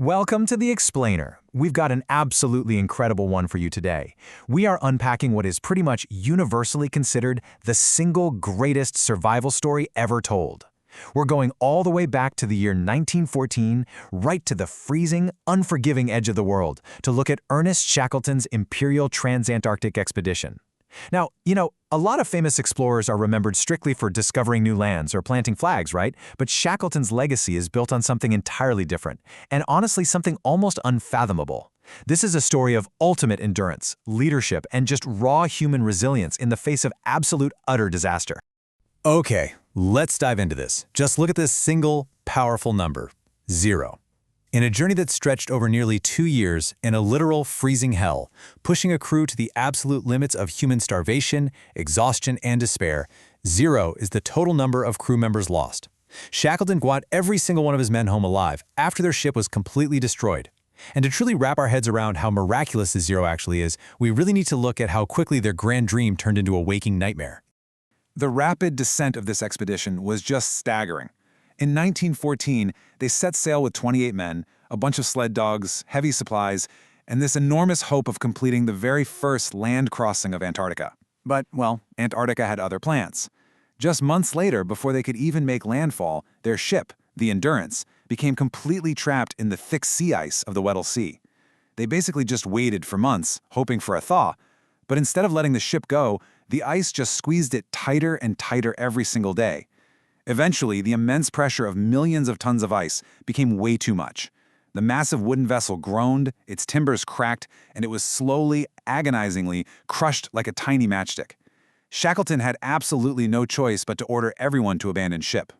Welcome to The Explainer. We've got an absolutely incredible one for you today. We are unpacking what is pretty much universally considered the single greatest survival story ever told. We're going all the way back to the year 1914, right to the freezing, unforgiving edge of the world, to look at Ernest Shackleton's Imperial Transantarctic expedition. Now, a lot of famous explorers are remembered strictly for discovering new lands or planting flags, right? But Shackleton's legacy is built on something entirely different, and honestly something almost unfathomable. This is a story of ultimate endurance, leadership, and just raw human resilience in the face of absolute utter disaster. Okay, let's dive into this. Just look at this single, powerful number, 0. In a journey that stretched over nearly 2 years in a literal freezing hell, pushing a crew to the absolute limits of human starvation, exhaustion, and despair, 0 is the total number of crew members lost. Shackleton got every single one of his men home alive after their ship was completely destroyed. And to truly wrap our heads around how miraculous this 0 actually is, we really need to look at how quickly their grand dream turned into a waking nightmare. The rapid descent of this expedition was just staggering. In 1914, they set sail with 28 men, a bunch of sled dogs, heavy supplies, and this enormous hope of completing the very first land crossing of Antarctica. But, well, Antarctica had other plans. Just months later, before they could even make landfall, their ship, the Endurance, became completely trapped in the thick sea ice of the Weddell Sea. They basically just waited for months, hoping for a thaw, but instead of letting the ship go, the ice just squeezed it tighter and tighter every single day. Eventually, the immense pressure of millions of tons of ice became way too much. The massive wooden vessel groaned, its timbers cracked, and it was slowly, agonizingly crushed like a tiny matchstick. Shackleton had absolutely no choice but to order everyone to abandon ship.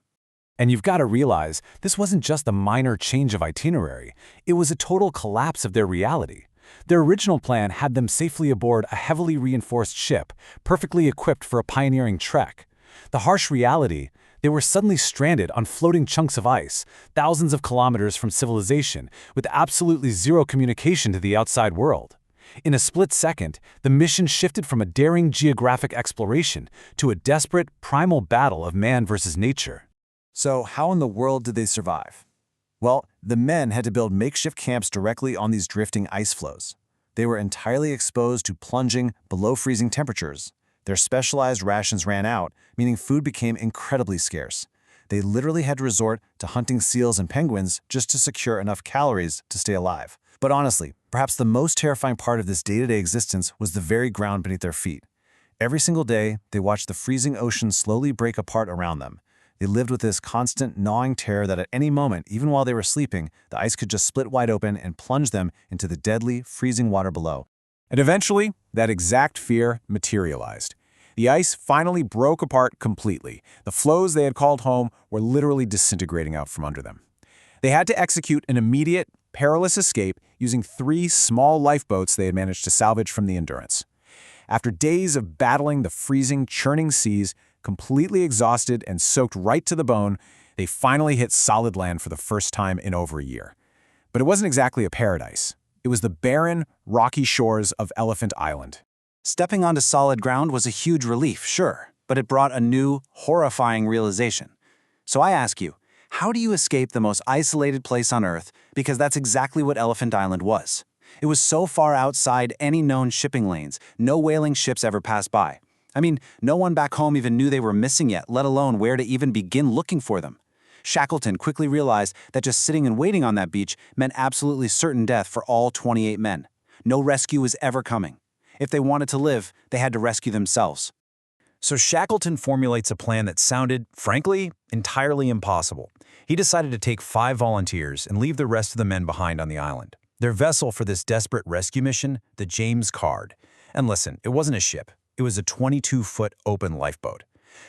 And you've got to realize, this wasn't just a minor change of itinerary. It was a total collapse of their reality. Their original plan had them safely aboard a heavily reinforced ship, perfectly equipped for a pioneering trek. The harsh reality: they were suddenly stranded on floating chunks of ice, thousands of kilometers from civilization, with absolutely zero communication to the outside world. In a split second, the mission shifted from a daring geographic exploration to a desperate, primal battle of man versus nature. So how in the world did they survive? Well, the men had to build makeshift camps directly on these drifting ice floes. They were entirely exposed to plunging, below-freezing temperatures. Their specialized rations ran out, meaning food became incredibly scarce. They literally had to resort to hunting seals and penguins just to secure enough calories to stay alive. But honestly, perhaps the most terrifying part of this day-to-day existence was the very ground beneath their feet. Every single day, they watched the freezing ocean slowly break apart around them. They lived with this constant, gnawing terror that at any moment, even while they were sleeping, the ice could just split wide open and plunge them into the deadly, freezing water below. And eventually, that exact fear materialized. The ice finally broke apart completely. The floes they had called home were literally disintegrating out from under them. They had to execute an immediate, perilous escape using 3 small lifeboats they had managed to salvage from the Endurance. After days of battling the freezing, churning seas, completely exhausted and soaked right to the bone, they finally hit solid land for the first time in over a year. But it wasn't exactly a paradise. It was the barren, rocky shores of Elephant Island. Stepping onto solid ground was a huge relief, sure, but it brought a new, horrifying realization. So I ask you, how do you escape the most isolated place on Earth? Because that's exactly what Elephant Island was. It was so far outside any known shipping lanes, no whaling ships ever passed by. I mean, no one back home even knew they were missing yet, let alone where to even begin looking for them. Shackleton quickly realized that just sitting and waiting on that beach meant absolutely certain death for all 28 men. No rescue was ever coming. If they wanted to live, they had to rescue themselves. So Shackleton formulates a plan that sounded, frankly, entirely impossible. He decided to take 5 volunteers and leave the rest of the men behind on the island. Their vessel for this desperate rescue mission, the James Caird. And listen, it wasn't a ship. It was a 22-foot open lifeboat.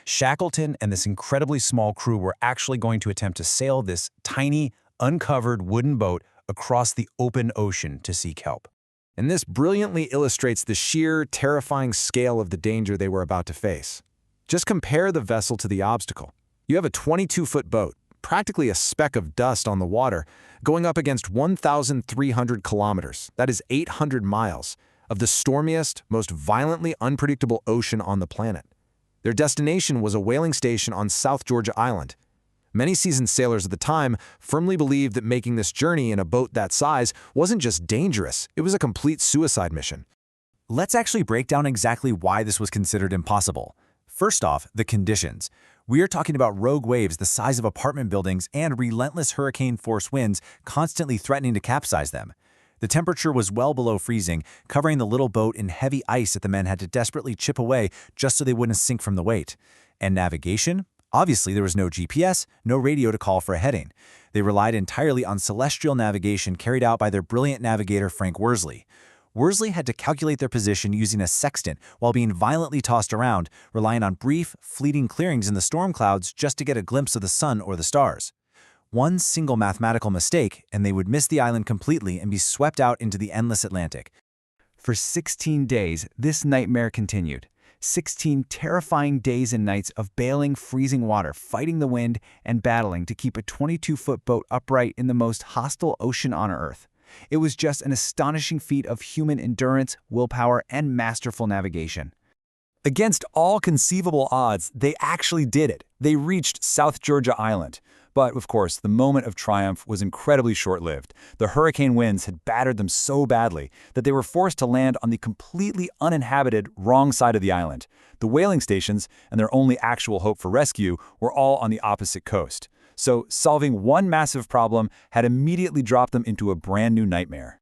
Shackleton and this incredibly small crew were actually going to attempt to sail this tiny, uncovered wooden boat across the open ocean to seek help. And this brilliantly illustrates the sheer, terrifying scale of the danger they were about to face. Just compare the vessel to the obstacle. You have a 22-foot boat, practically a speck of dust on the water, going up against 1,300 kilometers, that is 800 miles, of the stormiest, most violently unpredictable ocean on the planet. Their destination was a whaling station on South Georgia Island. Many seasoned sailors at the time firmly believed that making this journey in a boat that size wasn't just dangerous, it was a complete suicide mission. Let's actually break down exactly why this was considered impossible. First off, the conditions. We are talking about rogue waves the size of apartment buildings and relentless hurricane-force winds constantly threatening to capsize them. The temperature was well below freezing, covering the little boat in heavy ice that the men had to desperately chip away just so they wouldn't sink from the weight. And navigation? Obviously, there was no GPS, no radio to call for a heading. They relied entirely on celestial navigation carried out by their brilliant navigator Frank Worsley. Worsley had to calculate their position using a sextant while being violently tossed around, relying on brief, fleeting clearings in the storm clouds just to get a glimpse of the sun or the stars. One single mathematical mistake, and they would miss the island completely and be swept out into the endless Atlantic. For 16 days, this nightmare continued. 16 terrifying days and nights of bailing freezing water, fighting the wind, and battling to keep a 22-foot boat upright in the most hostile ocean on Earth. It was just an astonishing feat of human endurance, willpower, and masterful navigation. Against all conceivable odds, they actually did it. They reached South Georgia Island. But, of course, the moment of triumph was incredibly short-lived. The hurricane winds had battered them so badly that they were forced to land on the completely uninhabited wrong side of the island. The whaling stations and their only actual hope for rescue were all on the opposite coast. So, solving one massive problem had immediately dropped them into a brand new nightmare.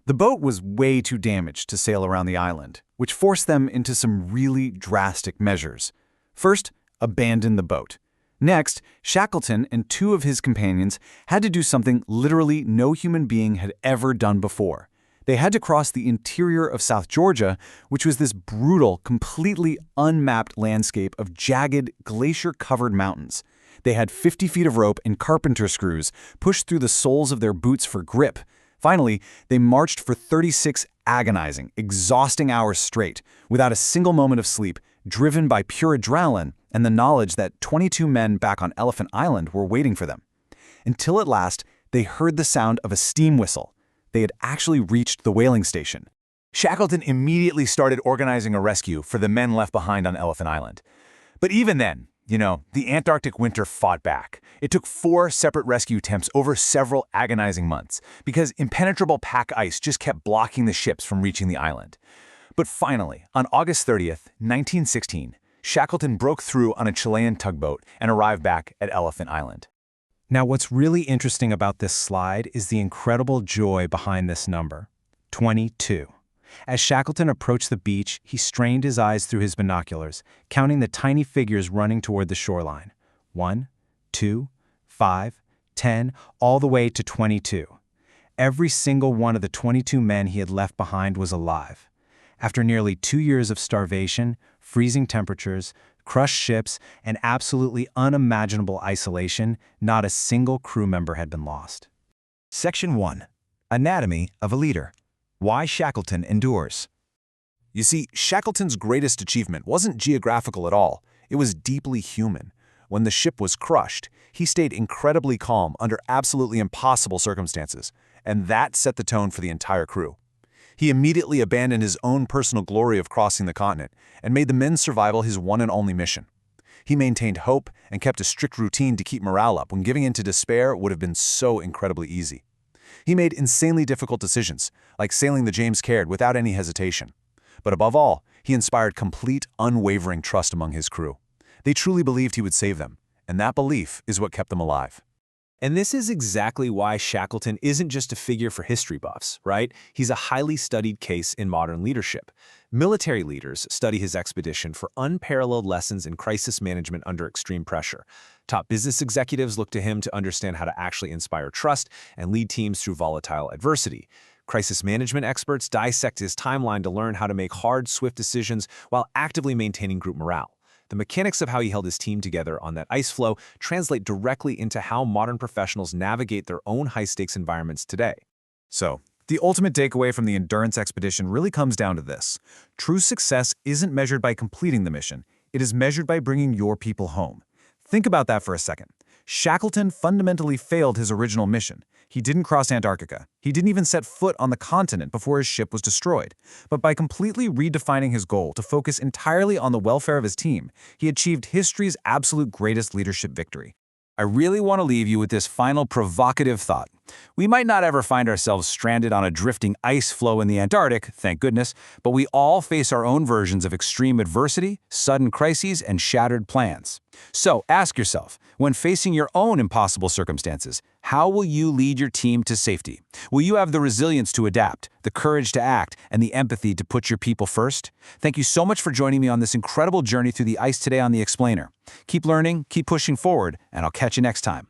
The boat was way too damaged to sail around the island, which forced them into some really drastic measures. First, abandon the boat. Next, Shackleton and two of his companions had to do something literally no human being had ever done before. They had to cross the interior of South Georgia, which was this brutal, completely unmapped landscape of jagged, glacier-covered mountains. They had 50 feet of rope and carpenter screws pushed through the soles of their boots for grip. Finally, they marched for 36 agonizing, exhausting hours straight, without a single moment of sleep, driven by pure adrenaline and the knowledge that 22 men back on Elephant Island were waiting for them. Until at last, they heard the sound of a steam whistle. They had actually reached the whaling station. Shackleton immediately started organizing a rescue for the men left behind on Elephant Island. But even then, the Antarctic winter fought back. It took 4 separate rescue attempts over several agonizing months because impenetrable pack ice just kept blocking the ships from reaching the island. But finally, on August 30th, 1916, Shackleton broke through on a Chilean tugboat and arrived back at Elephant Island. Now, what's really interesting about this slide is the incredible joy behind this number, 22. As Shackleton approached the beach, he strained his eyes through his binoculars, counting the tiny figures running toward the shoreline. 1, 2, 5, 10, all the way to 22. Every single one of the 22 men he had left behind was alive. After nearly 2 years of starvation, freezing temperatures, crushed ships, and absolutely unimaginable isolation, not a single crew member had been lost. Section 1. Anatomy of a Leader. Why Shackleton Endures. You see, Shackleton's greatest achievement wasn't geographical at all. It was deeply human. When the ship was crushed, he stayed incredibly calm under absolutely impossible circumstances, and that set the tone for the entire crew. He immediately abandoned his own personal glory of crossing the continent and made the men's survival his one and only mission. He maintained hope and kept a strict routine to keep morale up when giving in to despair would have been so incredibly easy. He made insanely difficult decisions, like sailing the James Caird without any hesitation. But above all, he inspired complete, unwavering trust among his crew. They truly believed he would save them, and that belief is what kept them alive. And this is exactly why Shackleton isn't just a figure for history buffs, right? He's a highly studied case in modern leadership. Military leaders study his expedition for unparalleled lessons in crisis management under extreme pressure. Top business executives look to him to understand how to actually inspire trust and lead teams through volatile adversity. Crisis management experts dissect his timeline to learn how to make hard, swift decisions while actively maintaining group morale. The mechanics of how he held his team together on that ice floe translate directly into how modern professionals navigate their own high-stakes environments today. So, the ultimate takeaway from the Endurance expedition really comes down to this. True success isn't measured by completing the mission. It is measured by bringing your people home. Think about that for a second. Shackleton fundamentally failed his original mission. He didn't cross Antarctica. He didn't even set foot on the continent before his ship was destroyed. But by completely redefining his goal to focus entirely on the welfare of his team, he achieved history's absolute greatest leadership victory. I really want to leave you with this final provocative thought. We might not ever find ourselves stranded on a drifting ice floe in the Antarctic, thank goodness, but we all face our own versions of extreme adversity, sudden crises, and shattered plans. So ask yourself, when facing your own impossible circumstances, how will you lead your team to safety? Will you have the resilience to adapt, the courage to act, and the empathy to put your people first? Thank you so much for joining me on this incredible journey through the ice today on The Explainer. Keep learning, keep pushing forward, and I'll catch you next time.